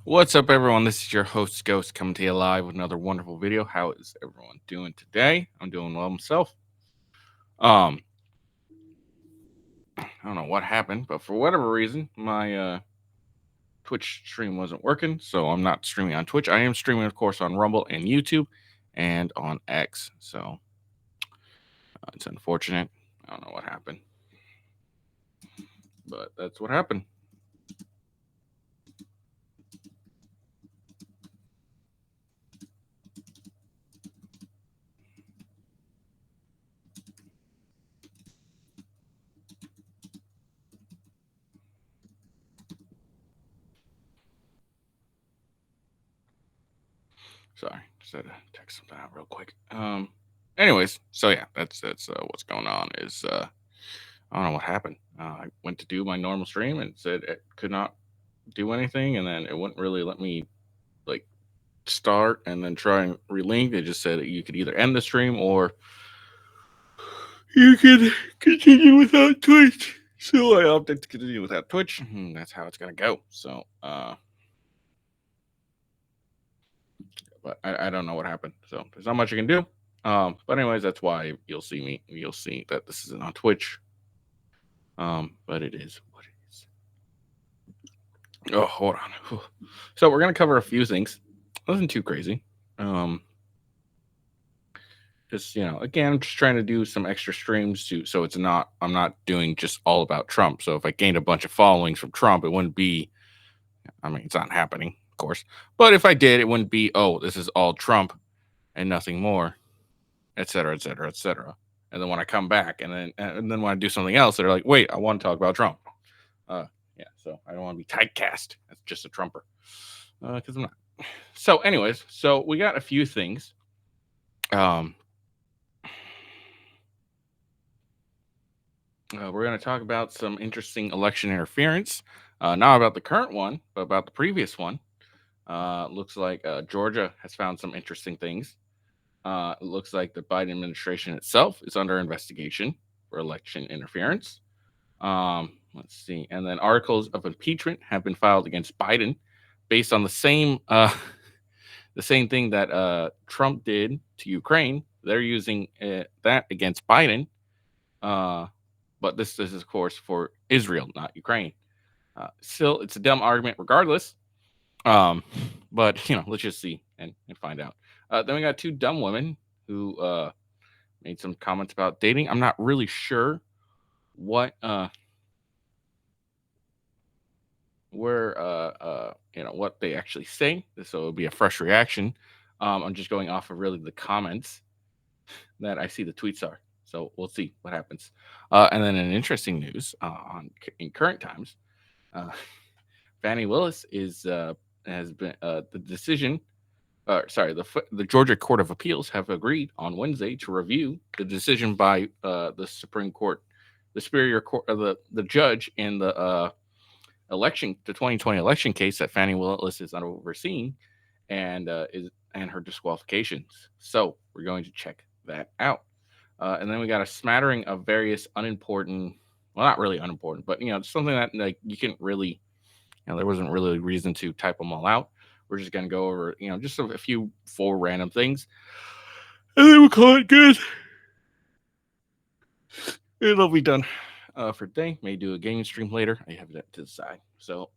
What's up, everyone? This is your host, Ghost, coming to you live with another wonderful video. How is everyone doing today? I'm doing well myself. Um, I don't know what happened, but for whatever reason, my Twitch stream wasn't working, so I'm not streaming on Twitch. I am streaming, of course, on Rumble and YouTube and on X. So it's unfortunate. I don't know what happened, but that's what happened. Sorry, just had to text something out real quick. Anyways, so yeah, that's what's going on. Is I don't know what happened. I went to do my normal stream and said it could not do anything, and then it wouldn't really let me like start and then try and relink. It just said that you could either end the stream or you could continue without Twitch. So I opted to continue without Twitch. And that's how it's gonna go. So, but I don't know what happened. So there's not much I can do. But anyways, that's why you'll see that this isn't on Twitch. But it is what it is. Oh, hold on. So we're gonna cover a few things. Nothing too crazy. Just again, I'm just trying to do some extra streams so I'm not doing just all about Trump. So if I gained a bunch of followings from Trump, it wouldn't be. I mean, it's not happening, of course. But if I did, it wouldn't be. Oh, this is all Trump and nothing more, et cetera, et cetera, et cetera. And then when I come back, and then when I do something else, they're like, "Wait, I want to talk about Trump." Yeah. So I don't want to be typecast as just a Trumper, because I'm not. So, anyways, so we got a few things. We're going to talk about some interesting election interference, not about the current one, but about the previous one. Looks like Georgia has found some interesting things. It looks like the Biden administration itself is under investigation for election interference. Let's see. And then articles of impeachment have been filed against Biden based on the same thing that Trump did to Ukraine. They're using that against Biden. But this is, of course, for Israel, not Ukraine. Still, it's a dumb argument regardless. But, let's just see and find out. Then we got two dumb women who made some comments about dating. I'm not really sure what what they actually say. So it'll be a fresh reaction. I'm just going off of really the comments that I see the tweets are. So we'll see what happens. And then in interesting news in current times, Fani Willis has been the decision. The Georgia Court of Appeals have agreed on Wednesday to review the decision by the Supreme Court, the Superior Court, the judge in the 2020 election case that Fani Willis is overseeing, and her disqualifications. So we're going to check that out. And then we got a smattering of various unimportant, well, not really unimportant, but something that like you can really, there wasn't really a reason to type them all out. We're just gonna go over, just a few 4 random things, and then we'll call it good. It'll be done for today. May do a gaming stream later. I have that to the side. So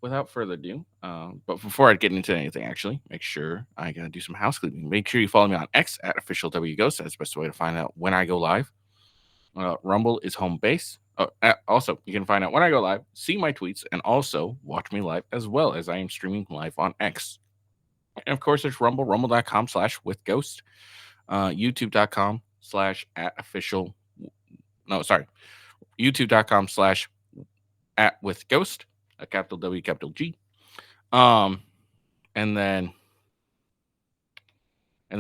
without further ado, but before I get into anything, actually, make sure I gotta do some housekeeping. Make sure you follow me on X at officialwghost. That's the best way to find out when I go live. Rumble is home base. Also, you can find out when I go live, see my tweets, and also watch me live as well as I am streaming live on X. And of course, there's Rumble, rumble.com/withghost, youtube.com/@official. No, sorry, youtube.com/@withghost, a capital W, capital G. And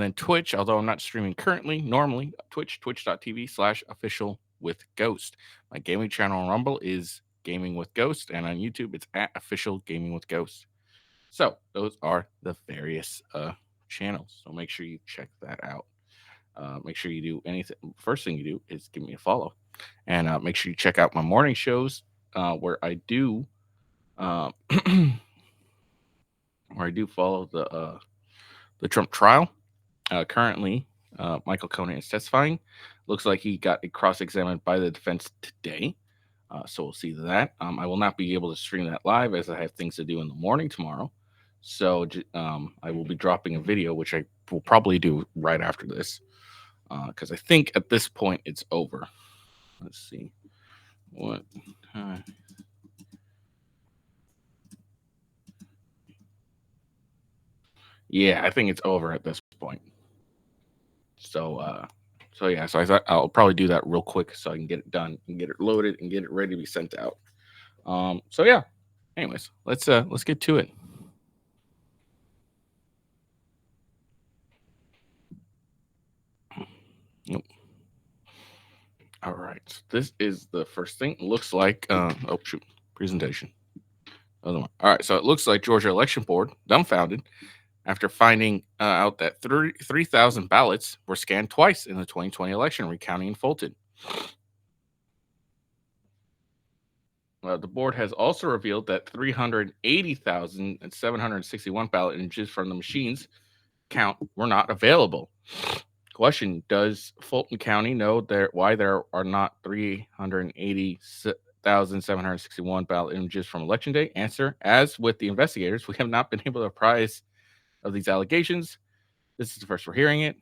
then Twitch, although I'm not streaming currently, normally twitch.tv/officialwithghost. My gaming channel on Rumble is Gaming with Ghost, and on YouTube it's @official gaming with Ghost. So those are the various channels. So make sure you check that out. Make sure you do anything. First thing you do is give me a follow, and make sure you check out my morning shows where I do where I do follow the Trump trial. Currently, Michael Cohen is testifying. Looks like he got cross-examined by the defense today. So we'll see that. I will not be able to stream that live as I have things to do in the morning tomorrow. So I will be dropping a video, which I will probably do right after this, because I think at this point it's over. Let's see. What? Yeah, I think it's over at this point. So yeah, so I thought I'll probably do that real quick so I can get it done and get it loaded and get it ready to be sent out. So yeah. Anyways, let's get to it. Nope. All right. So this is the first thing. It looks like oh shoot, presentation. Other one. All right. So it looks like Georgia Election Board dumbfounded after finding out that 3,000 ballots were scanned twice in the 2020 election, recounting in Fulton. The board has also revealed that 380,761 ballot images from the machines count were not available. Question: does Fulton County know why there are not 380,761 ballot images from Election Day? Answer: as with the investigators, we have not been able to apprise of these allegations. This is the first we're hearing it.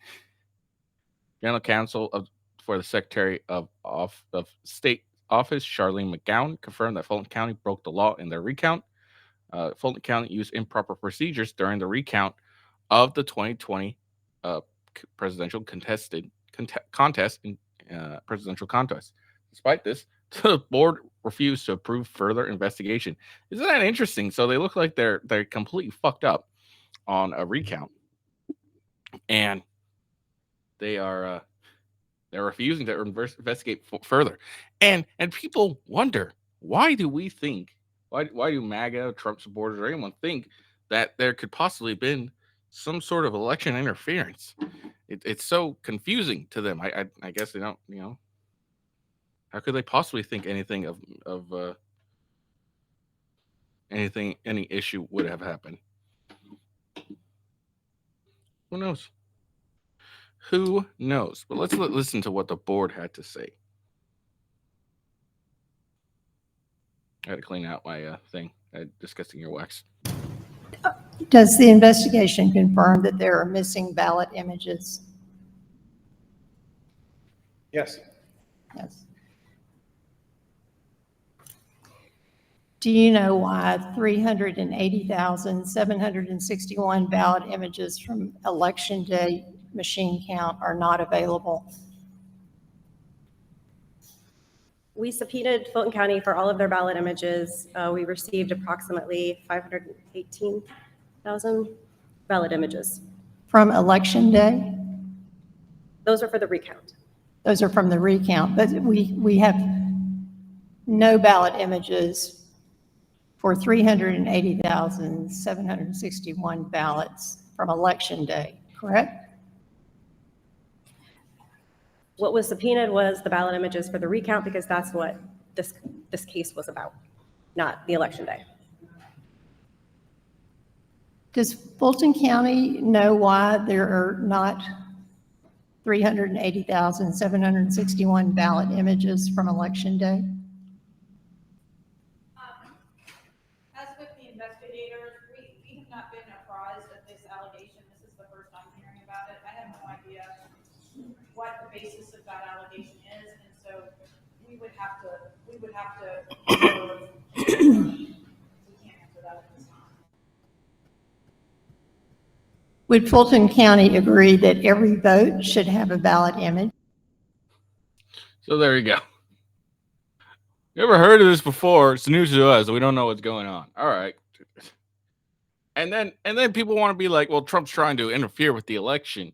General Counsel for the Secretary of State Office, Charlene McGowan, confirmed that Fulton County broke the law in their recount. Fulton County used improper procedures during the recount of the 2020 presidential contest in presidential contest. Despite this, the board refused to approve further investigation. Isn't that interesting? So they look like they're completely fucked up on a recount, and they're refusing to investigate further. And people wonder, why do we think, why do MAGA, Trump supporters, or anyone think that there could possibly been some sort of election interference? It's so confusing to them. I guess they don't, how could they possibly think anything of any issue would have happened? Who knows? Who knows? But let's listen to what the board had to say. I had to clean out my thing. Discussing your wax. Does the investigation confirm that there are missing ballot images? Yes. Yes. Do you know why 380,761 ballot images from Election Day machine count are not available? We subpoenaed Fulton County for all of their ballot images. We received approximately 518,000 ballot images. From Election Day? Those are for the recount. Those are from the recount, but we have no ballot images for 380,761 ballots from Election Day, correct? What was subpoenaed was the ballot images for the recount, because that's what this case was about, not the Election Day. Does Fulton County know why there are not 380,761 ballot images from Election Day? As with the investigators, we have not been apprised of this allegation. This is the first I'm hearing about it. I have no idea what the basis of that allegation is, and so we would have to. We can't answer that at this time. Would Fulton County agree that every vote should have a ballot image? So there you go. You ever heard of this before? It's news to us. We don't know what's going on. All right. And then people want to be like, well, Trump's trying to interfere with the election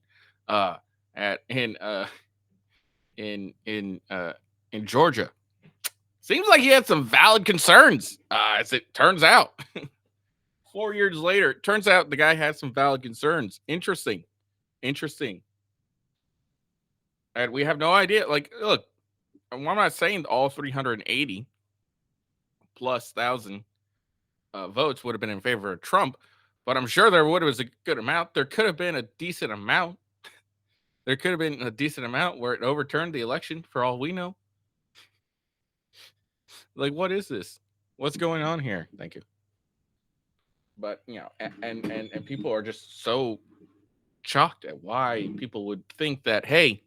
in Georgia. Seems like he had some valid concerns, as it turns out. 4 years later, it turns out the guy had some valid concerns. Interesting. And we have no idea. Like, look, I'm not saying all 380 plus thousand votes would have been in favor of Trump, but I'm sure there was a good amount. There could have been a decent amount. There could have been a decent amount where it overturned the election, for all we know. Like, what is this? What's going on here? Thank you. But and people are just so shocked at why people would think that, hey,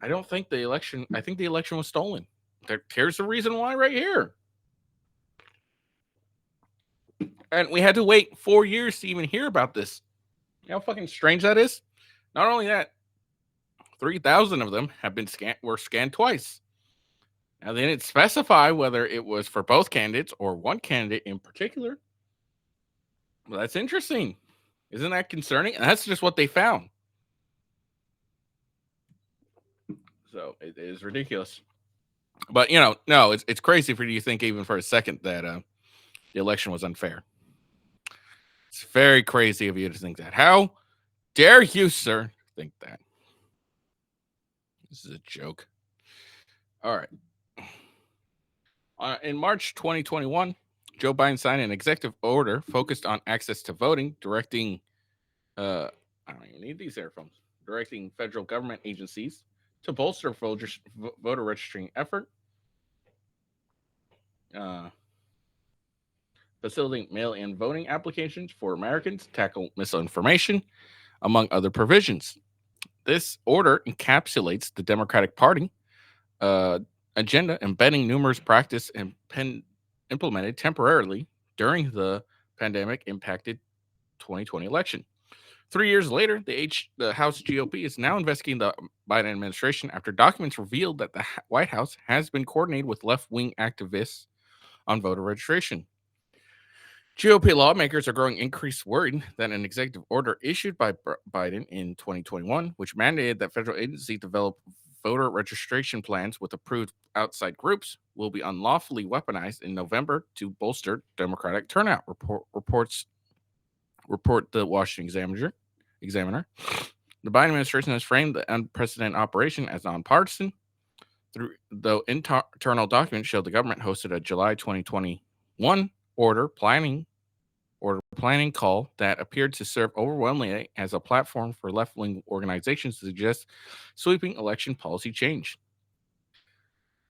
I don't think the election. I think the election was stolen. Here's the reason why, right here. And we had to wait 4 years to even hear about this. You know how fucking strange that is? Not only that, 3,000 of them have been scanned twice. Now, they didn't specify whether it was for both candidates or one candidate in particular. Well, that's interesting. Isn't that concerning? And that's just what they found. So it is ridiculous. But, no, it's crazy for you to think even for a second that the election was unfair. It's very crazy of you to think that. How dare you, sir, think that? This is a joke. All right. In March 2021, Joe Biden signed an executive order focused on access to voting, directing, I don't even need these earphones, directing federal government agencies to bolster voter registering effort, facilitating mail-in voting applications for Americans, tackle misinformation, among other provisions. This order encapsulates the Democratic Party agenda, embedding numerous practice and implemented temporarily during the pandemic impacted 2020 election. 3 years later, the House GOP is now investigating the Biden administration after documents revealed that the White House has been coordinated with left-wing activists on voter registration. GOP lawmakers are growing increased worried that an executive order issued by Biden in 2021, which mandated that federal agencies develop voter registration plans with approved outside groups, will be unlawfully weaponized in November to bolster Democratic turnout. Report the Washington Examiner. The Biden administration has framed the unprecedented operation as nonpartisan. Though internal documents show the government hosted a July 2021 planning call that appeared to serve overwhelmingly as a platform for left-wing organizations to suggest sweeping election policy change.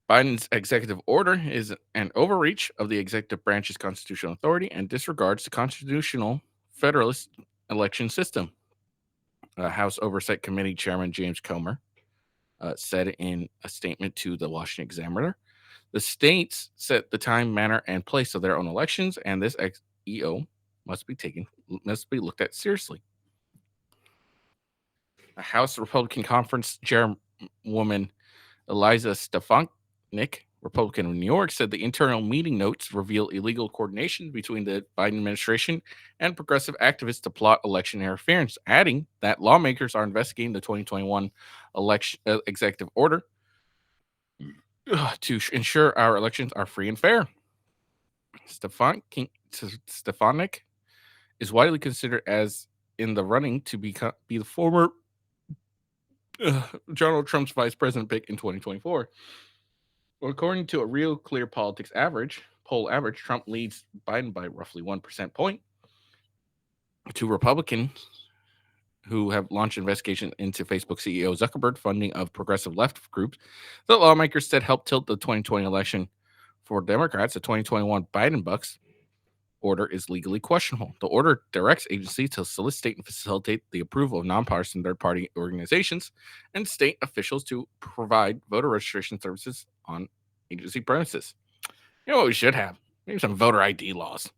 Biden's executive order is an overreach of the executive branch's constitutional authority and disregards the constitutional federalist election system. House Oversight Committee Chairman James Comer said in a statement to the Washington Examiner, the states set the time, manner, and place of their own elections, and this EO must be looked at seriously. A House Republican Conference Chairwoman Eliza Stefanik, Republican of New York, said the internal meeting notes reveal illegal coordination between the Biden administration and progressive activists to plot election interference, adding that lawmakers are investigating the 2021 election executive order to ensure our elections are free and fair. Stefanik is widely considered as in the running to be the former Donald Trump's vice president pick in 2024. Well, according to a Real Clear Politics poll average, Trump leads Biden by roughly 1% point. To Republicans who have launched investigations into Facebook CEO Zuckerberg funding of progressive left groups, the lawmakers said helped tilt the 2020 election. For Democrats, the 2021 Biden bucks order is legally questionable. The order directs agencies to solicit and facilitate the approval of nonpartisan third-party organizations and state officials to provide voter registration services on agency premises. You know what we should have? Maybe some voter ID laws.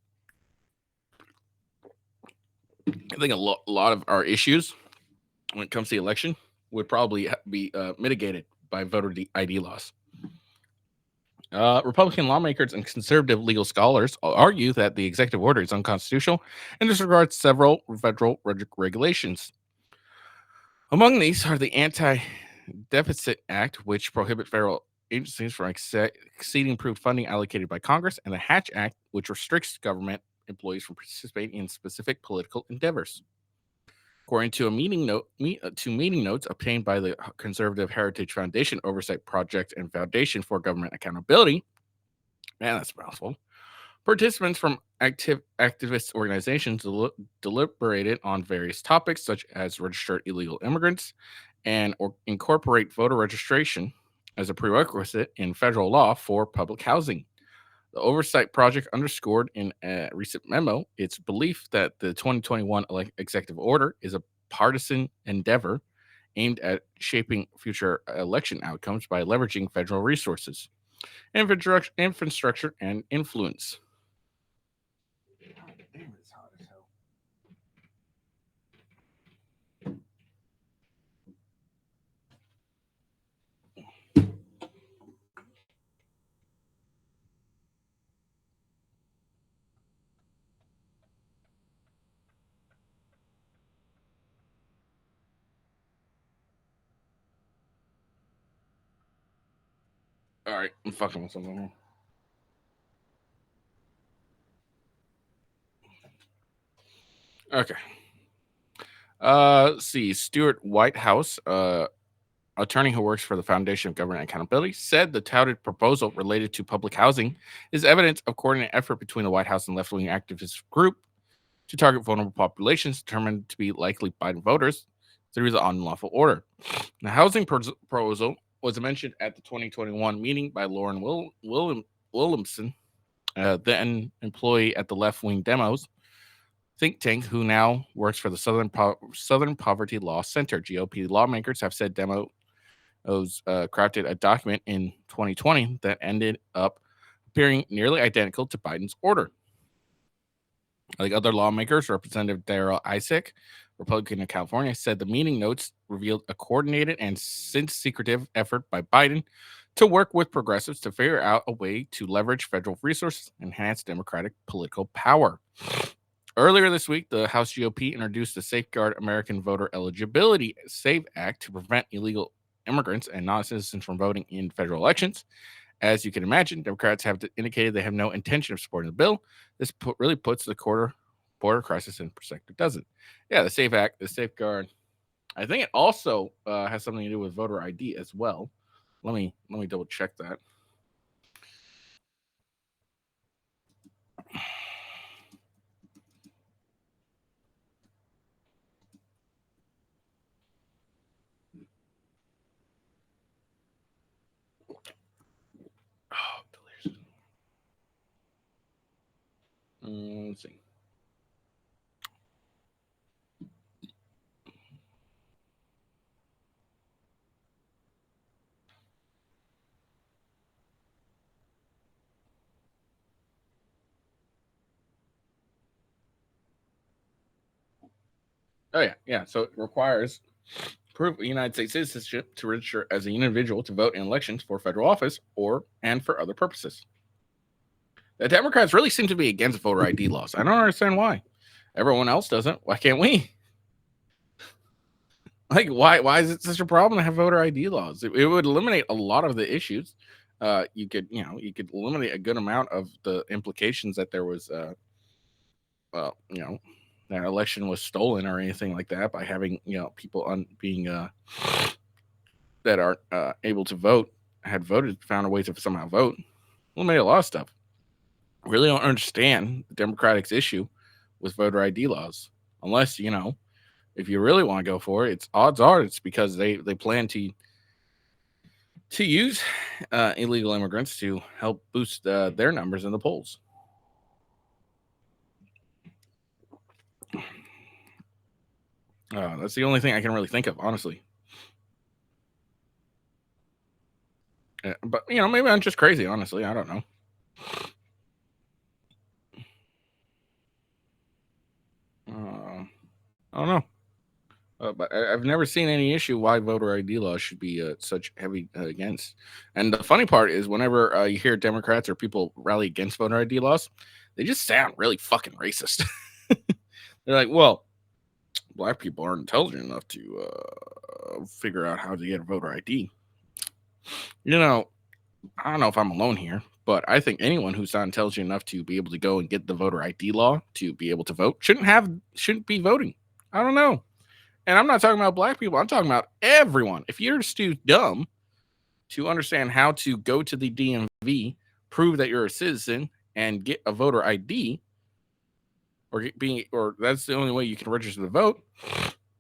I think a lot of our issues when it comes to the election would probably be mitigated by voter ID laws. Republican lawmakers and conservative legal scholars argue that the executive order is unconstitutional and disregards several federal regulations. Among these are the Anti-Deficit Act, which prohibits federal agencies from exceeding approved funding allocated by Congress, and the Hatch Act, which restricts government employees from participating in specific political endeavors. According to meeting notes obtained by the Conservative Heritage Foundation Oversight Project and Foundation for Government Accountability, man, that's a mouthful. Participants from activist organizations deliberated on various topics such as registered illegal immigrants and incorporate voter registration as a prerequisite in federal law for public housing. The Oversight Project underscored in a recent memo its belief that the 2021 executive order is a partisan endeavor aimed at shaping future election outcomes by leveraging federal resources, infrastructure, and influence. Damn, it's hot as hell. All right, I'm fucking with something here. Okay. Let's see. Stuart Whitehouse, attorney who works for the Foundation of Government Accountability, said the touted proposal related to public housing is evidence of coordinated effort between the White House and left-wing activist group to target vulnerable populations determined to be likely Biden voters through the unlawful order. The housing proposal was mentioned at the 2021 meeting by Lauren Williamson, then employee at the left-wing demos think tank, who now works for the Southern Poverty Law Center. GOP lawmakers have said demos crafted a document in 2020 that ended up appearing nearly identical to Biden's order. Like other lawmakers, Representative Darrell Isaac, Republican of California, said the meeting notes revealed a coordinated and secretive effort by Biden to work with progressives to figure out a way to leverage federal resources and enhance Democratic political power. Earlier this week, the House GOP introduced the Safeguard American Voter Eligibility SAVE Act to prevent illegal immigrants and non-citizens from voting in federal elections. As you can imagine, Democrats have indicated they have no intention of supporting the bill. This really puts the border crisis in perspective, doesn't it? Yeah, the SAVE Act, the Safeguard. I think it also has something to do with voter ID as well. Let me double check that. Oh, delicious. Let's see. Oh yeah. So it requires proof of United States citizenship to register as an individual to vote in elections for federal office and for other purposes. The Democrats really seem to be against voter ID laws. I don't understand why. Everyone else doesn't. Why can't we? Like, why is it such a problem to have voter ID laws? It would eliminate a lot of the issues. You could eliminate a good amount of the implications that there was, that election was stolen or anything like that by having, people being that aren't able to vote had voted, found a way to somehow vote. Eliminate a lot of stuff. Really don't understand the Democrats' issue with voter ID laws, unless if you really want to go for it, odds are it's because they plan to use illegal immigrants to help boost their numbers in the polls. That's the only thing I can really think of, honestly. But maybe I'm just crazy. Honestly, I don't know. I don't know. But I've never seen any issue why voter ID laws should be such heavy against. And the funny part is whenever you hear Democrats or people rally against voter ID laws, they just sound really fucking racist. They're like, well, black people aren't intelligent enough to figure out how to get a voter ID. I don't know if I'm alone here, but I think anyone who's not intelligent enough to be able to go and get the voter ID law to be able to vote shouldn't be voting. I don't know. And I'm not talking about black people. I'm talking about everyone. If you're just too dumb to understand how to go to the DMV, prove that you're a citizen, and get a voter ID, or that's the only way you can register to vote,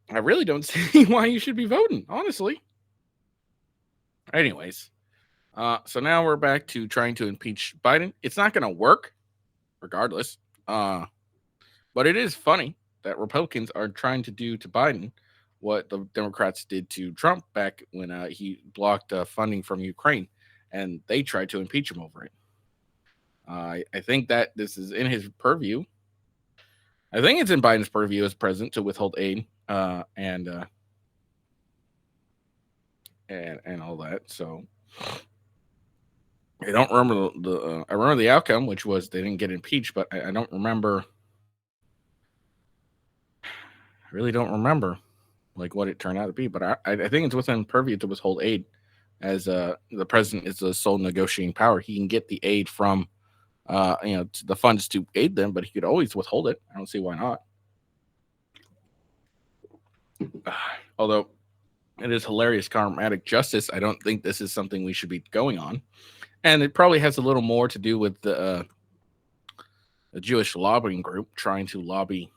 I really don't see why you should be voting, honestly. Anyways, so now we're back to trying to impeach Biden. It's not going to work, regardless. But it is funny that Republicans are trying to do to Biden what the Democrats did to Trump back when he blocked funding from Ukraine, and they tried to impeach him over it. I think that this is in his purview. I think it's in Biden's purview as president to withhold aid and all that. So I don't remember I remember the outcome, which was they didn't get impeached, but I don't remember. I really don't remember like what it turned out to be. But I think it's within purview to withhold aid, as the president is the sole negotiating power. He can get the aid from the funds to aid them, but he could always withhold it. I don't see why not. Although it is hilarious karmatic justice, I don't think this is something we should be going on. And it probably has a little more to do with the Jewish lobbying group trying to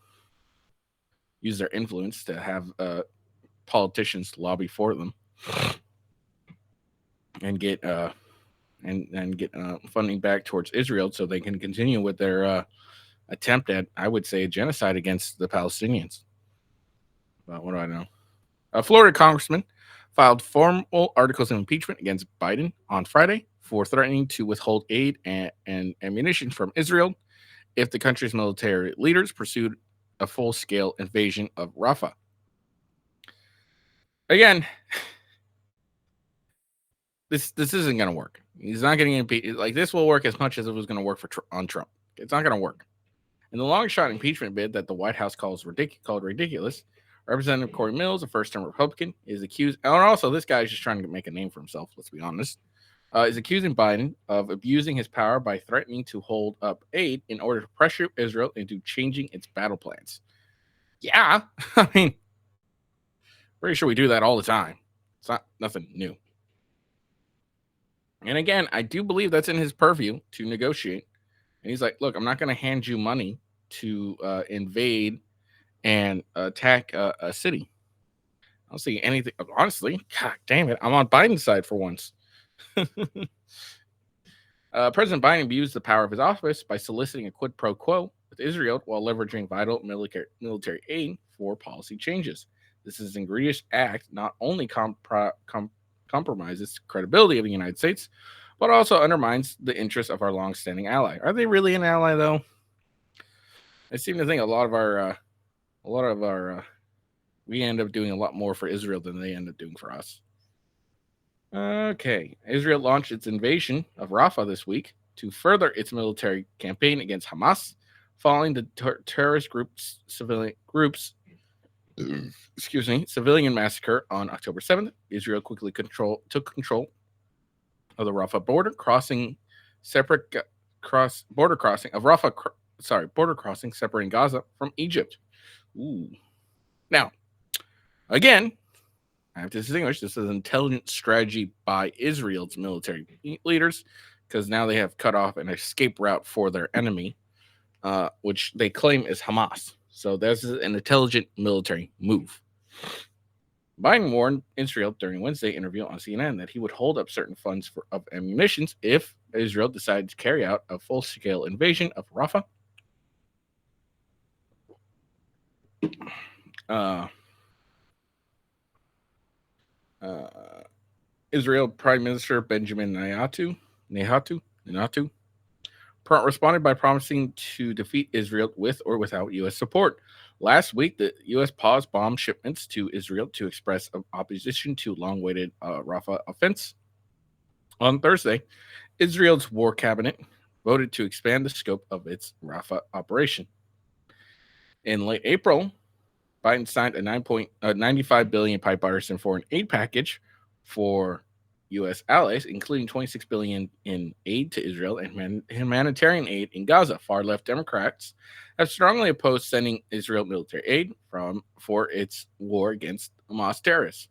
use their influence to have politicians lobby for them and get funding back towards Israel so they can continue with their attempt at, I would say, a genocide against the Palestinians. But what do I know? A Florida congressman filed formal articles of impeachment against Biden on Friday for threatening to withhold aid and ammunition from Israel if the country's military leaders pursued a full-scale invasion of Rafah. Again, this isn't going to work. He's not getting impeached. Like, this will work as much as it was going to work on Trump. It's not going to work. In the long-shot impeachment bid that the White House called ridiculous, Representative Corey Mills, a first-term Republican, is accused. And also, this guy is just trying to make a name for himself. Let's be honest. Is accusing Biden of abusing his power by threatening to hold up aid in order to pressure Israel into changing its battle plans. Yeah, I mean, pretty sure we do that all the time. It's not nothing new. And again, I do believe that's in his purview to negotiate. And he's like, look, I'm not going to hand you money to invade and attack a city. I don't see anything. Honestly, God damn it, I'm on Biden's side for once. President Biden abused the power of his office by soliciting a quid pro quo with Israel while leveraging vital military aid for policy changes. This is an egregious act not only compromises credibility of the United States, but also undermines the interests of our longstanding ally. Are they really an ally, though? I seem to think a lot of our we end up doing a lot more for Israel than they end up doing for us. Okay, Israel launched its invasion of Rafah this week to further its military campaign against Hamas, following the terrorist civilian massacre on October 7th. Israel quickly took control of the Rafah border crossing, border crossing separating Gaza from Egypt. Ooh. Now, again, I have to distinguish this as an intelligent strategy by Israel's military leaders, because now they have cut off an escape route for their enemy, which they claim is Hamas. So this is an intelligent military move. Biden warned Israel during Wednesday interview on CNN that he would hold up certain funds of ammunition if Israel decided to carry out a full-scale invasion of Rafah. Israel Prime Minister Benjamin Netanyahu responded by promising to defeat Israel with or without U.S. support. Last week, the U.S. paused bomb shipments to Israel to express opposition to long-awaited Rafah offense. On Thursday, Israel's war cabinet voted to expand the scope of its Rafah operation. In late April, Biden signed a $95 billion bipartisan foreign aid package for U.S. allies, including $26 billion in aid to Israel and humanitarian aid in Gaza. Far-left Democrats have strongly opposed sending Israel military aid for its war against Hamas terrorists.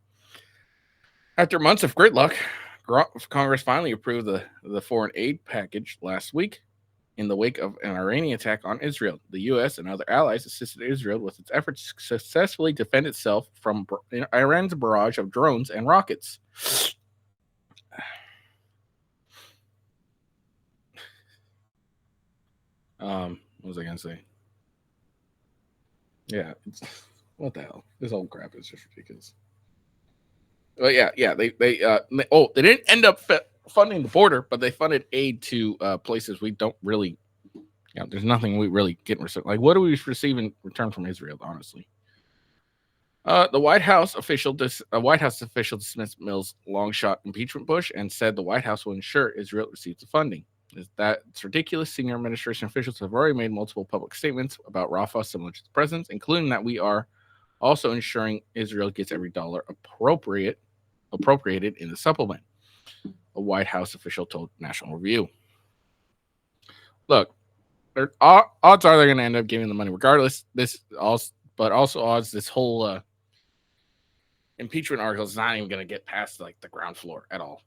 After months of gridlock, Congress finally approved the foreign aid package last week. in the wake of an Iranian attack on Israel. The U.S. and other allies assisted Israel with its efforts to successfully defend itself from Iran's barrage of drones and rockets. What was I going to say? Yeah, what the hell? This whole crap is just ridiculous. But yeah, they didn't end up funding the border, but they funded aid to places we don't really, there's nothing we really get in return. Like, what do we receive in return from Israel, honestly? The White House official dismissed Mills' long shot impeachment push and said the White House will ensure Israel receives the funding. That's ridiculous. Senior administration officials have already made multiple public statements about Rafah similar to the president's, including that we are also ensuring Israel gets every dollar appropriated in the supplement, a White House official told National Review. Look, odds are they're going to end up giving the money regardless. But also odds this whole impeachment article is not even going to get past like the ground floor at all.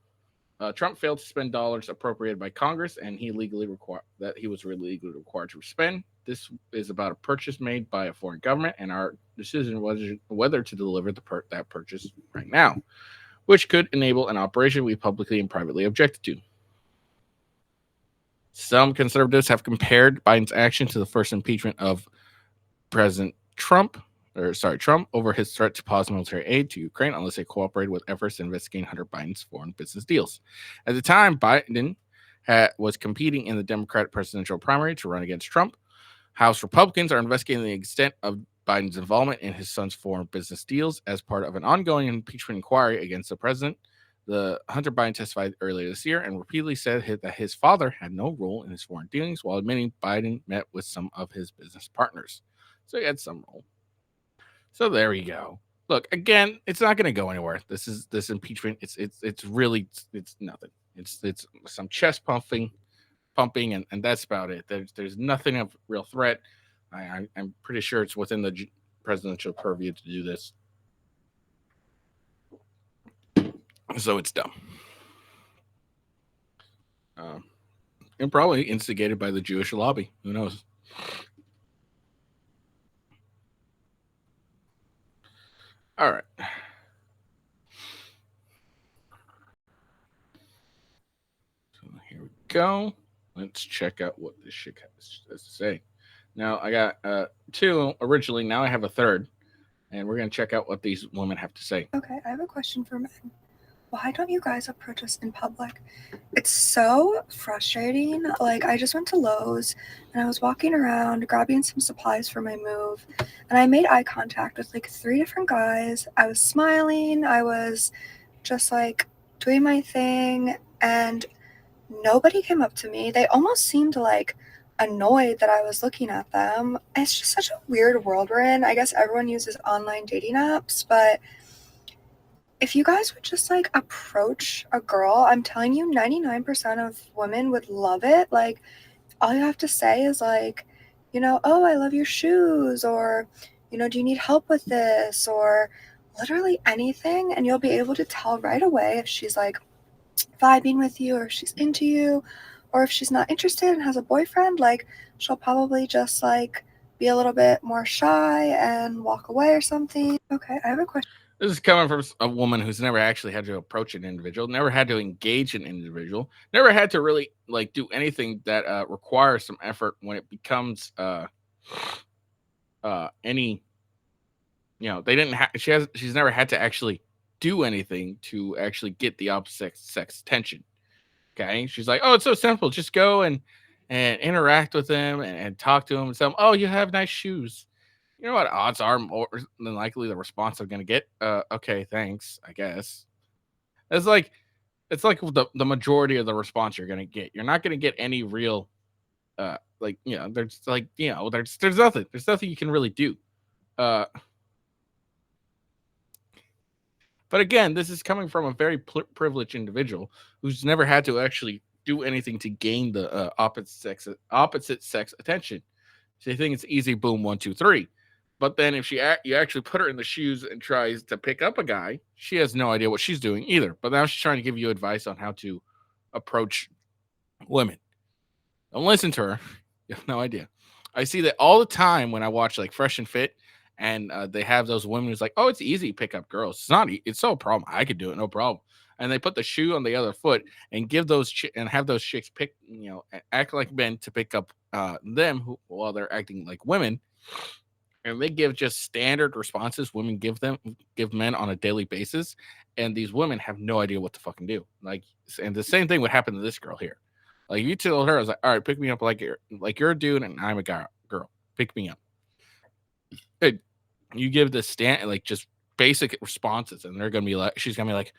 Trump failed to spend dollars appropriated by Congress, and he was legally required to spend. This is about a purchase made by a foreign government, and our decision was whether to deliver that purchase right now, which could enable an operation we publicly and privately objected to. Some conservatives have compared Biden's action to the first impeachment of President Trump over his threat to pause military aid to Ukraine unless they cooperated with efforts to investigate Hunter Biden's foreign business deals. At the time, Biden was competing in the Democratic presidential primary to run against Trump. House Republicans are investigating the extent of Biden's involvement in his son's foreign business deals as part of an ongoing impeachment inquiry against the president. The Hunter Biden testified earlier this year and repeatedly said that his father had no role in his foreign dealings, while admitting Biden met with some of his business partners. So he had some role. So there we go. Look, again, it's not going to go anywhere. This impeachment. It's really nothing. It's some chest pumping, and that's about it. There's nothing of real threat. I'm pretty sure it's within the presidential purview to do this. So it's dumb. And probably instigated by the Jewish lobby. Who knows? All right. So here we go. Let's check out what this shit has to say. Now, I got two originally. Now I have a third. And we're going to check out what these women have to say. Okay, I have a question for men. Why don't you guys approach us in public? It's so frustrating. Like, I just went to Lowe's and I was walking around grabbing some supplies for my move, and I made eye contact with like 3 different guys. I was smiling. I was just like doing my thing, and nobody came up to me. They almost seemed like annoyed that I was looking at them. It's just such a weird world we're in. I guess everyone uses online dating apps, but if you guys would just like approach a girl, I'm telling you, 99% of women would love it. Like, all you have to say is like, oh, I love your shoes, or, do you need help with this, or literally anything. And you'll be able to tell right away if she's like vibing with you, or if she's into you, or if she's not interested and has a boyfriend. Like, she'll probably just like be a little bit more shy and walk away or something. Okay, I have a question. This is coming from a woman who's never actually had to approach an individual, never had to engage an individual, never had to really like do anything that requires some effort when it becomes any, she's never had to actually do anything to actually get the opposite sex attention. Okay. She's like, oh, it's so simple. Just go and interact with them and talk to them and tell them, oh, you have nice shoes. You know what? Odds are more than likely the response I'm going to get. Okay, thanks, I guess. It's like the majority of the response you're going to get. You're not going to get any real, there's nothing. There's nothing you can really do. But again, this is coming from a very privileged individual who's never had to actually do anything to gain the opposite sex attention. So you think it's easy, boom, 1, 2, 3. But then if you actually put her in the shoes and tries to pick up a guy, she has no idea what she's doing either. But now she's trying to give you advice on how to approach women. Don't listen to her. You have no idea. I see that all the time when I watch like Fresh and Fit, and they have those women who's like, oh, it's easy to pick up girls. It's not. It's no problem. I could do it, no problem. And they put the shoe on the other foot and give those and have those chicks pick, act like men to pick up them while they're acting like women. And they give just standard responses women give men on a daily basis, and these women have no idea what to fucking do. Like, and the same thing would happen to this girl here. Like, you told her, I was like, all right, pick me up like you're a dude and I'm a girl. Pick me up. And you give the like just basic responses, and they're gonna be like, she's gonna be like,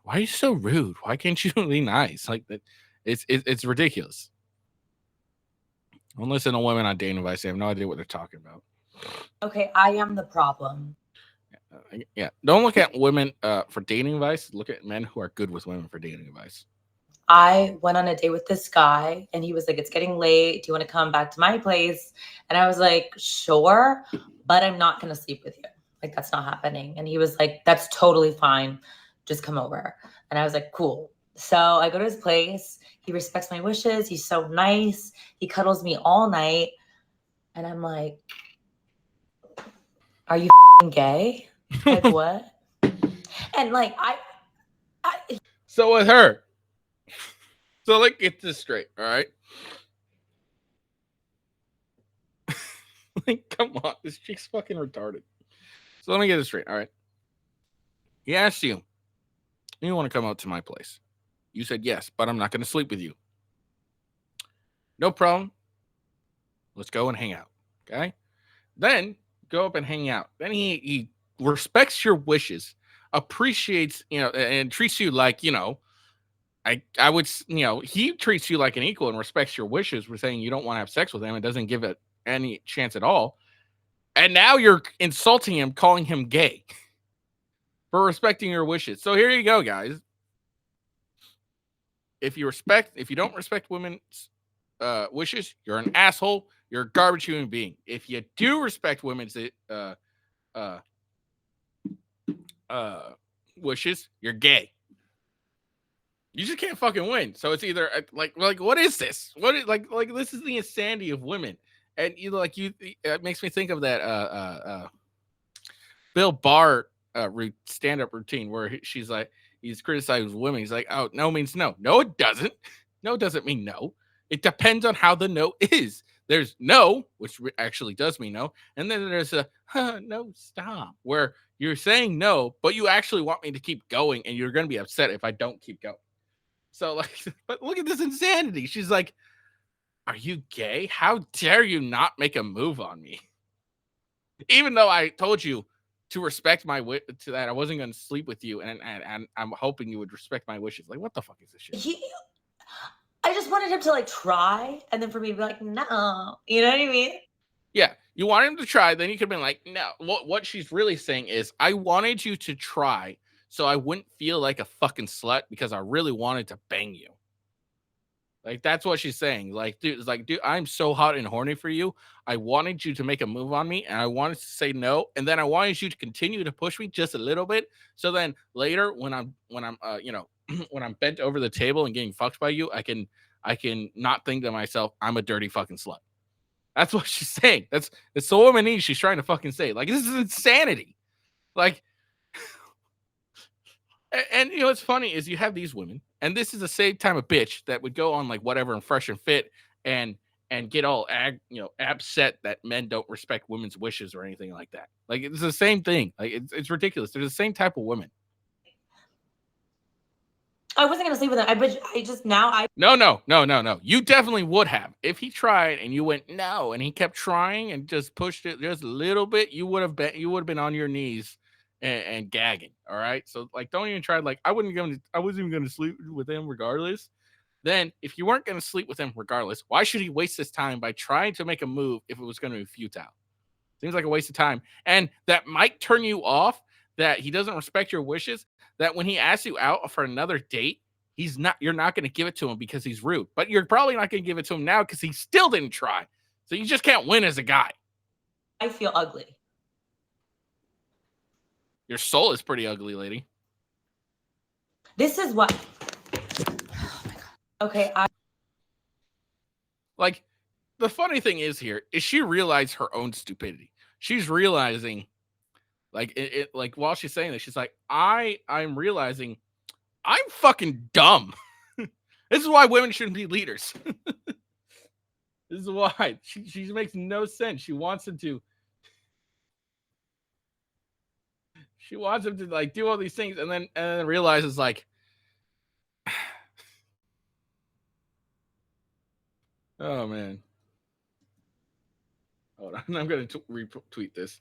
why are you so rude? Why can't you be nice? Like that, it's ridiculous. Don't listen to women on dating advice. They have no idea what they're talking about. Okay, I am the problem. Yeah, don't look at women for dating advice. Look at men who are good with women for dating advice. I went on a date with this guy and he was like, it's getting late. Do you want to come back to my place? And I was like, sure, but I'm not going to sleep with you. Like, that's not happening. And he was like, that's totally fine. Just come over. And I was like, cool. So I go to his place. He respects my wishes. He's so nice. He cuddles me all night. And I'm like, are you gay? Like, what? And like, I So with her, so let's get this straight, all right? Like, come on, this chick's fucking retarded. So let me get this straight, all right? He asked you want to come out to my place. You said yes, but I'm not going to sleep with you. No problem. Let's go and hang out, okay? Then go up and hang out. Then he respects your wishes, appreciates, and treats you like, I would, he treats you like an equal and respects your wishes. We're saying you don't want to have sex with him and doesn't give it any chance at all. And now you're insulting him, calling him gay for respecting your wishes. So here you go, guys. If you don't respect women's wishes, you're an asshole. You're a garbage human being. If you do respect women's wishes, you're gay. You just can't fucking win. So it's either like what is this? What is like this is the insanity of women. And it makes me think of that Bill Barr stand-up routine where she's like, he's criticizing women. He's like, oh, no means no. No, it doesn't. No doesn't mean no. It depends on how the no is. There's no, which actually does mean no. And then there's a no, stop, where you're saying no, but you actually want me to keep going, and you're going to be upset if I don't keep going. So, but look at this insanity. She's like, are you gay? How dare you not make a move on me? Even though I told you to respect my to that I wasn't going to sleep with you, and I'm hoping you would respect my wishes. Like, what the fuck is this shit? I just wanted him to like try, and then for me to be like, no, you know what I mean? Yeah, you want him to try, then you could have been like, no. What she's really saying is, I wanted you to try so I wouldn't feel like a fucking slut because I really wanted to bang you. Like, that's what she's saying. Like, dude, I'm so hot and horny for you. I wanted you to make a move on me, and I wanted to say no, and then I wanted you to continue to push me just a little bit. So then later, when I'm when I'm bent over the table and getting fucked by you, I can not think to myself, I'm a dirty fucking slut. That's what she's saying. It's the woman she's trying to fucking say. Like, this is insanity. Like, and what's funny is you have these women, and this is the same time of bitch that would go on like whatever and Fresh and Fit and get all upset that men don't respect women's wishes or anything like that. Like, it's the same thing. Like, it's ridiculous. They're the same type of women. I wasn't gonna sleep with him. No. You definitely would have. If he tried and you went no, and he kept trying and just pushed it just a little bit, you would have been on your knees and gagging. All right. So like, don't even try. Like, I wasn't even gonna sleep with him regardless. Then if you weren't gonna sleep with him regardless, why should he waste his time by trying to make a move if it was gonna be futile? Seems like a waste of time. And that might turn you off, that he doesn't respect your wishes, that when he asks you out for another date, you're not going to give it to him because he's rude. But you're probably not going to give it to him now because he still didn't try. So you just can't win as a guy. I feel ugly. Your soul is pretty ugly, lady. This is what. Oh my God. Okay, Like, the funny thing is here is she realized her own stupidity. She's realizing, like, like while she's saying this, she's like, I'm realizing I'm fucking dumb. This is why women shouldn't be leaders. This is why she makes no sense. She wants him to like do all these things, and then realizes like, oh man. Hold on, I'm gonna retweet this.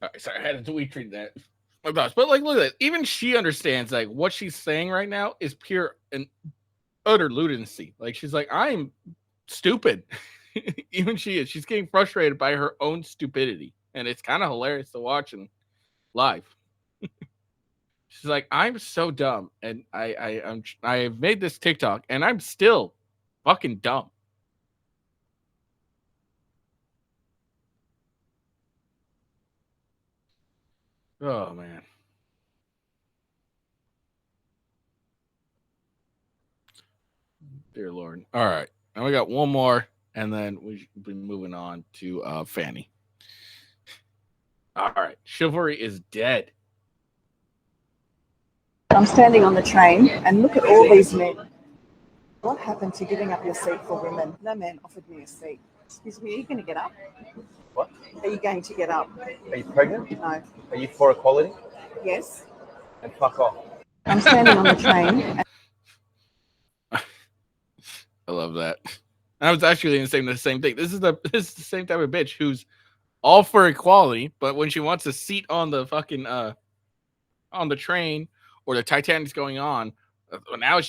All right, sorry, I had to retweet that. My gosh, but like, look at that. Even she understands like what she's saying right now is pure and utter lunacy. Like, she's like, I'm stupid. Even she is. She's getting frustrated by her own stupidity, and it's kind of hilarious to watch and live. She's like, I'm so dumb, and I've made this TikTok, and I'm still fucking dumb. Oh man. Dear Lord. All right. Now we got one more, and then we should be moving on to Fani. All right. Chivalry is dead. I'm standing on the train and look at all these men. What happened to giving up your seat for women? No man offered me a seat. Excuse me, are you going to get up? What? Are you going to get up? Are you pregnant? No. Are you for equality? Yes. And fuck off. I'm standing on the train. And I love that. I was actually saying the same thing. This is the same type of bitch who's all for equality, but when she wants a seat on the fucking on the train or the Titanic's going on, now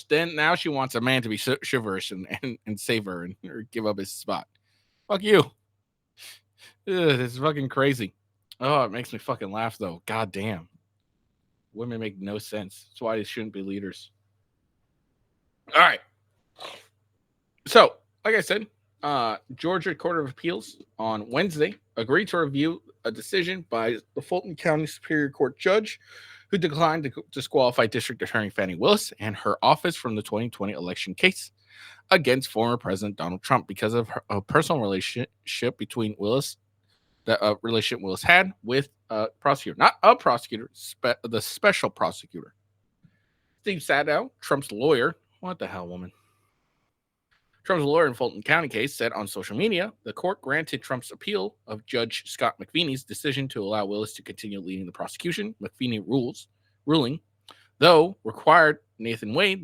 she wants a man to be chivalrous and save her and or give up his spot. Fuck you. Ugh, this is fucking crazy. Oh, it makes me fucking laugh though. God damn. Women make no sense. That's why they shouldn't be leaders. All right. So, like I said, Georgia Court of Appeals on Wednesday agreed to review a decision by the Fulton County Superior Court judge who declined to disqualify District Attorney Fani Willis and her office from the 2020 election case against former President Donald Trump because of a personal relationship between Willis, the relationship Willis had with a prosecutor, not a prosecutor, the special prosecutor. Steve Sadow, Trump's lawyer, what the hell, woman? Trump's lawyer in Fulton County case said on social media, the court granted Trump's appeal of Judge Scott McFeeney's decision to allow Willis to continue leading the prosecution. McFeeney ruling, though, required Nathan Wade,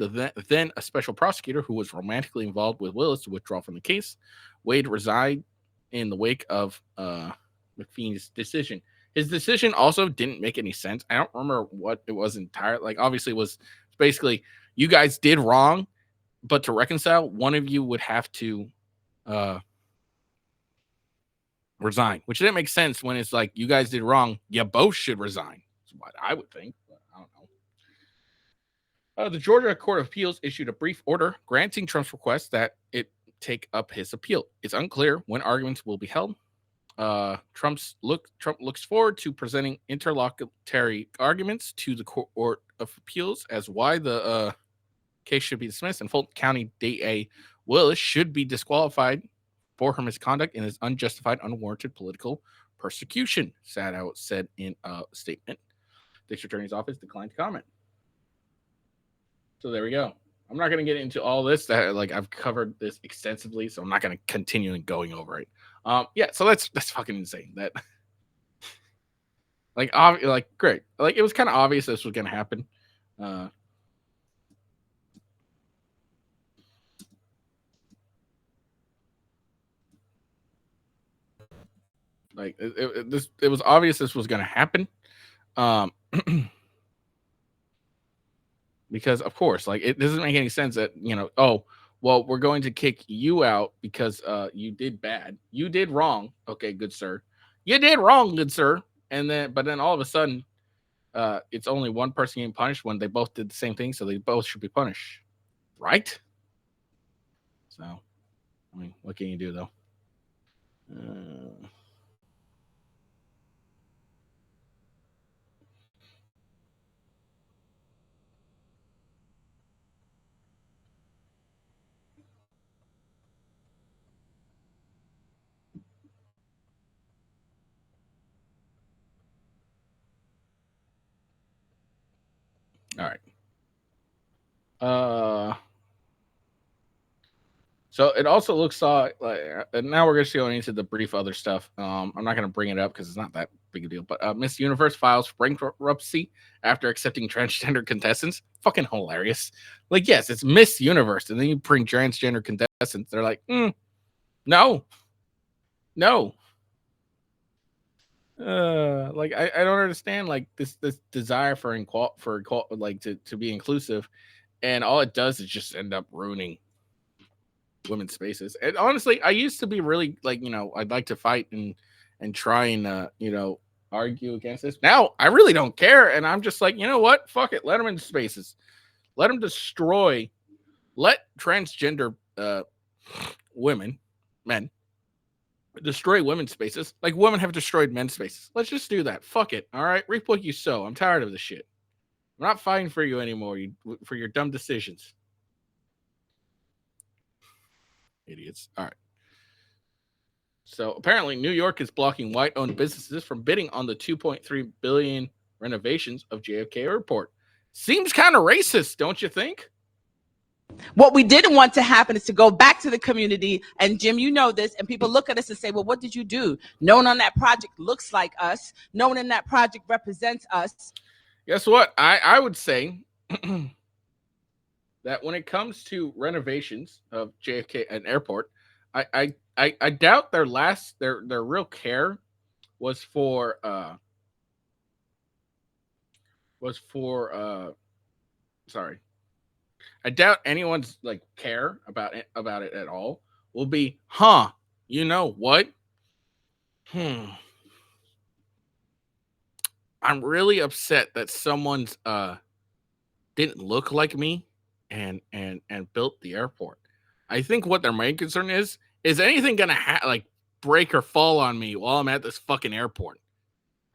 then a special prosecutor who was romantically involved with Willis, to withdraw from the case. Wade resigned in the wake of McFeeney's decision. His decision also didn't make any sense. I don't remember what it was entirely. Like, obviously, it was basically, you guys did wrong, but to reconcile, one of you would have to resign, which didn't make sense when it's like, you guys did wrong. You both should resign. That's what I would think, but I don't know. The Georgia Court of Appeals issued a brief order granting Trump's request that it take up his appeal. It's unclear when arguments will be held. Trump looks forward to presenting interlocutory arguments to the Court of Appeals as why the case should be dismissed, and Fulton County DA Willis should be disqualified for her misconduct and his unjustified, unwarranted political persecution, Sadow said in a statement. The District Attorney's Office declined to comment. So there we go. I'm not going to get into all this. I've covered this extensively, so I'm not going to continue going over it. Yeah, so that's fucking insane. Like great. Like it was kind of obvious this was gonna happen. Like it was obvious this was gonna happen. Because of course, like it doesn't make any sense that oh well, we're going to kick you out because you did bad, you did wrong. Okay, good sir, you did wrong, good sir. And then all of a sudden, it's only one person getting punished when they both did the same thing, so they both should be punished, right? So, I mean, what can you do though? All right. So it also looks like now we're just going into the brief other stuff. I'm not going to bring it up because it's not that big a deal. But Miss Universe files bankruptcy after accepting transgender contestants. Fucking hilarious. Like, yes, it's Miss Universe, and then you bring transgender contestants. They're like, no. Like I don't understand like this desire for like to be inclusive, and all it does is just end up ruining women's spaces. And honestly, I used to be really like, I'd like to fight and try and argue against this. Now I really don't care, and I'm just like, you know what? Fuck it. Let them in spaces. Let them destroy. Let transgender men destroy women's spaces like women have destroyed men's spaces. Let's just do that. Fuck it. All right, reap what you sow. I'm tired of this shit. I'm not fighting for you anymore. For your dumb decisions. Idiots. All right. So apparently, New York is blocking white-owned businesses from bidding on the $2.3 billion renovations of JFK Airport. Seems kind of racist, don't you think? What we didn't want to happen is to go back to the community, and Jim, you know this, and people look at us and say, well, what did you do? No one on that project looks like us. No one in that project represents us. Guess what? I would say that when it comes to renovations of JFK and airport, I doubt their real care was for sorry. I doubt anyone's like care about it at all will be, you know what? I'm really upset that someone's didn't look like me and built the airport. I think what their main concern is anything gonna like break or fall on me while I'm at this fucking airport?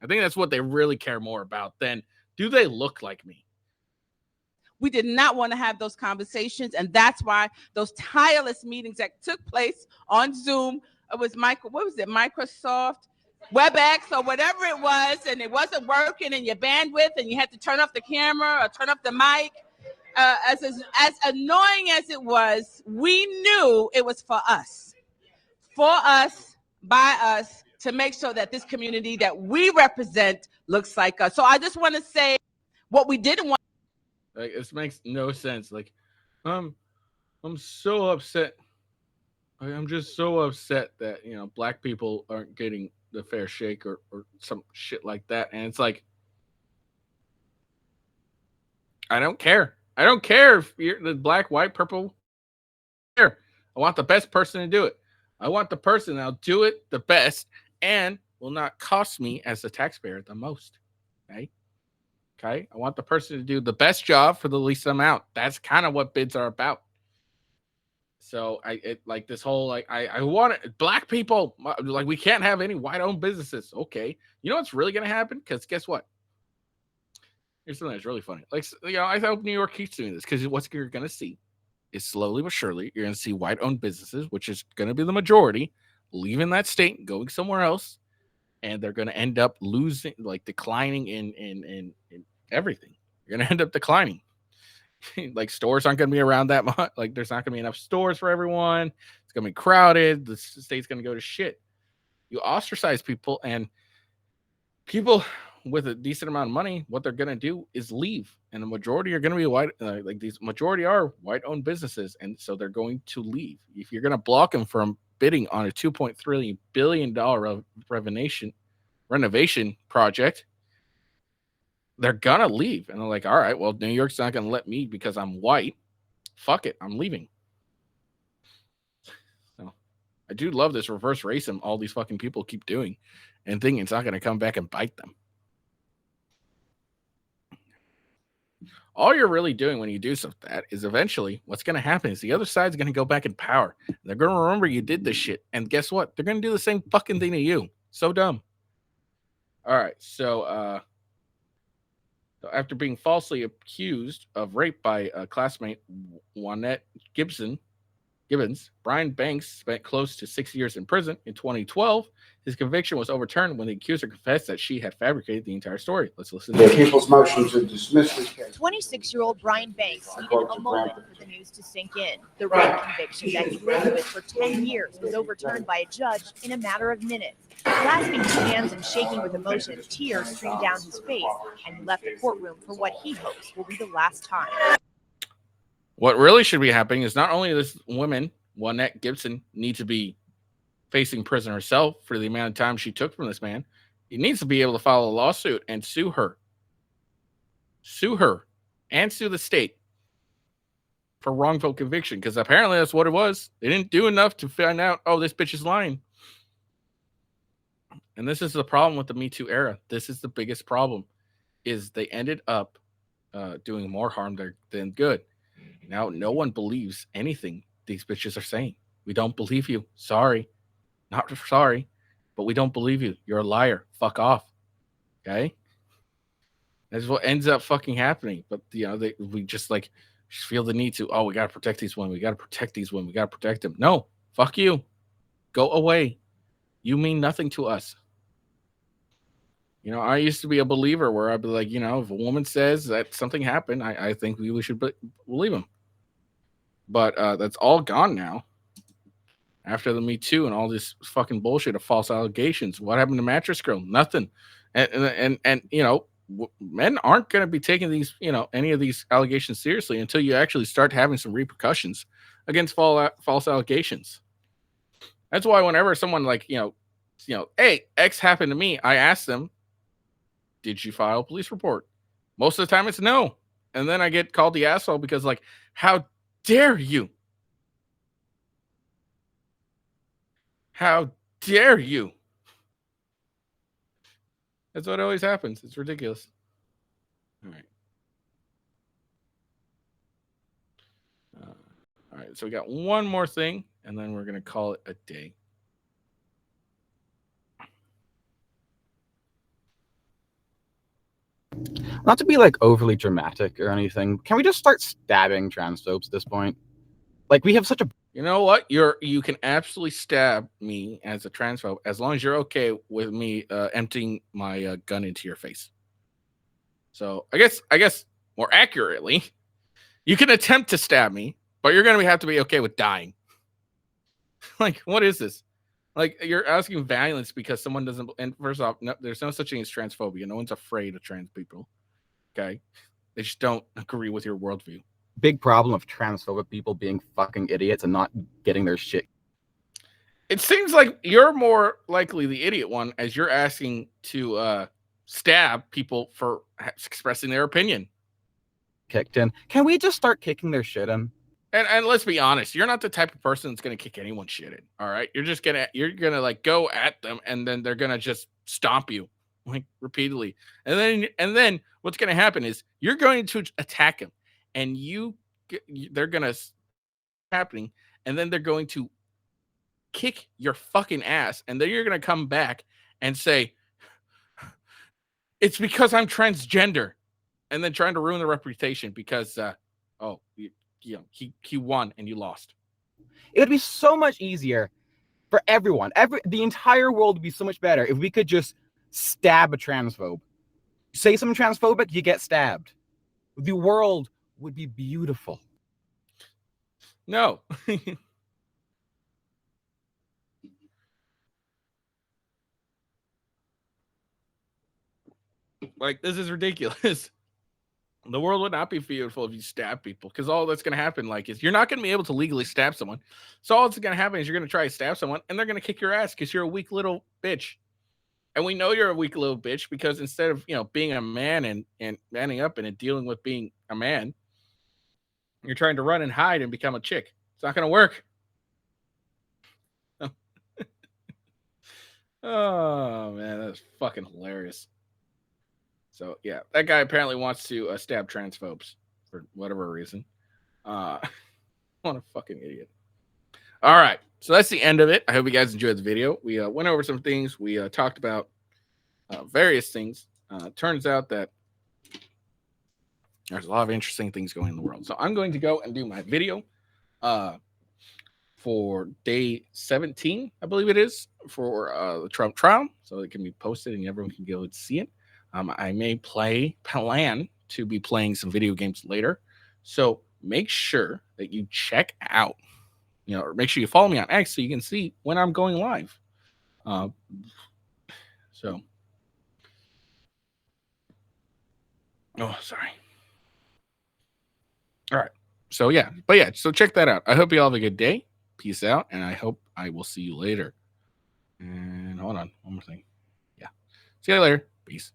I think that's what they really care more about than do they look like me? We did not want to have those conversations, and that's why those tireless meetings that took place on Zoom, it was Microsoft WebEx or whatever it was, and it wasn't working, and your bandwidth, and you had to turn off the camera or turn off the mic. As annoying as it was, we knew it was for us, by us, to make sure that this community that we represent looks like us. So I just want to say what we didn't want. Like, this makes no sense. Like, I'm so upset. I'm just so upset that black people aren't getting the fair shake or some shit like that. And it's like, I don't care. I don't care if you're the black, white, purple. I want the best person to do it. I want the person that'll do it the best and will not cost me as a taxpayer the most. Okay. I want the person to do the best job for the least amount. That's kind of what bids are about. So I want it. Black people, like, we can't have any white-owned businesses. Okay. You know what's really going to happen? Because guess what? Here's something that's really funny. Like, I hope New York keeps doing this, because what you're going to see is slowly but surely, you're going to see white-owned businesses, which is going to be the majority, leaving that state and going somewhere else. And they're going to end up losing, like, declining in everything. You're going to end up declining. Like, stores aren't going to be around that much. Like, there's not going to be enough stores for everyone. It's going to be crowded. The state's going to go to shit. You ostracize people, and people with a decent amount of money, what they're going to do is leave. And the majority are going to be white, like these majority are white owned businesses. And so they're going to leave. If you're going to block them from bidding on a $2.3 billion renovation project, they're going to leave. And they're like, all right, well, New York's not going to let me because I'm white. Fuck it. I'm leaving. So I do love this reverse racism all these fucking people keep doing and thinking it's not going to come back and bite them. All you're really doing when you do something like that is eventually what's going to happen is the other side's going to go back in power. They're going to remember you did this shit. And guess what? They're going to do the same fucking thing to you. So dumb. All right. So after being falsely accused of rape by a classmate, Juanette Gibbons, Brian Banks spent close to 6 years in prison. In 2012, his conviction was overturned when the accuser confessed that she had fabricated the entire story. Let's listen to The people's motion to dismiss this case. 26-year-old Brian Banks needed a moment for the news to sink in. The rape conviction that he lived with for 10 years was overturned by a judge in a matter of minutes. Clasping his hands and shaking with emotion, tears streamed down his face, and he left the courtroom for what he hopes will be the last time. What really should be happening is not only this woman, Juanette Gibson, need to be facing prison herself for the amount of time she took from this man. He needs to be able to file a lawsuit and sue her. Sue her and sue the state for wrongful conviction, because apparently that's what it was. They didn't do enough to find out, oh, this bitch is lying. And this is the problem with the Me Too era. This is the biggest problem, is they ended up doing more harm than good. Now, no one believes anything these bitches are saying. We don't believe you. Sorry. Not sorry, but we don't believe you. You're a liar. Fuck off. Okay? That's what ends up fucking happening. But, we just feel the need to, we got to protect these women. We got to protect these women. We got to protect them. No, fuck you. Go away. You mean nothing to us. I used to be a believer where I'd be like, if a woman says that something happened, I think we should believe them. But that's all gone now. After the Me Too and all this fucking bullshit of false allegations. What happened to Mattress Girl? Nothing. And men aren't going to be taking these, any of these allegations seriously until you actually start having some repercussions against false allegations. That's why whenever someone hey, X happened to me, I ask them, did you file a police report? Most of the time it's no. And then I get called the asshole because how dare you? How dare you? That's what always happens. It's ridiculous. All right. All right. So we got one more thing, and then we're going to call it a day. Not to be overly dramatic or anything, can we just start stabbing transphobes at this point? We have such a... You know what? You can absolutely stab me as a transphobe as long as you're okay with me emptying my gun into your face. So I guess more accurately, you can attempt to stab me, but you're gonna have to be okay with dying. What is this? You're asking violence because someone doesn't. And first off, no, there's no such thing as transphobia. No one's afraid of trans people. Okay, they just don't agree with your worldview. Big problem of transphobic people being fucking idiots and not getting their shit. It seems like you're more likely the idiot one, as you're asking to stab people for expressing their opinion. Kicked in. Can we just start kicking their shit in? And let's be honest, you're not the type of person that's gonna kick anyone's shit in. All right, you're gonna go at them, and then they're gonna just stomp you repeatedly, and then what's gonna happen is you're going to attack them. And they're gonna happening, and then they're going to kick your fucking ass, and then you're gonna come back and say, "It's because I'm transgender," and then trying to ruin the reputation because he won and you lost. It would be so much easier for everyone. The entire world would be so much better if we could just stab a transphobe. Say something transphobic, you get stabbed. The world would be beautiful. No. Like, this is ridiculous. The world would not be beautiful if you stab people, because all that's going to happen, like, is you're not going to be able to legally stab someone. So all that's going to happen is you're going to try to stab someone, and they're going to kick your ass because you're a weak little bitch. And we know you're a weak little bitch because instead of, being a man and manning up and dealing with being a man, you're trying to run and hide and become a chick. It's not going to work. Oh, man, that's fucking hilarious. So, yeah, that guy apparently wants to stab transphobes for whatever reason. What a fucking idiot. All right, so that's the end of it. I hope you guys enjoyed the video. We went over some things. We talked about various things. Turns out that there's a lot of interesting things going in the world. So I'm going to go and do my video for day 17, I believe it is, for the Trump trial. So it can be posted and everyone can go and see it. I may plan to be playing some video games later. So make sure that you check out, or make sure you follow me on X so you can see when I'm going live. Sorry. All right. So so check that out. I hope you all have a good day. Peace out, and I hope I will see you later. And hold on, one more thing. Yeah. See you later. Peace.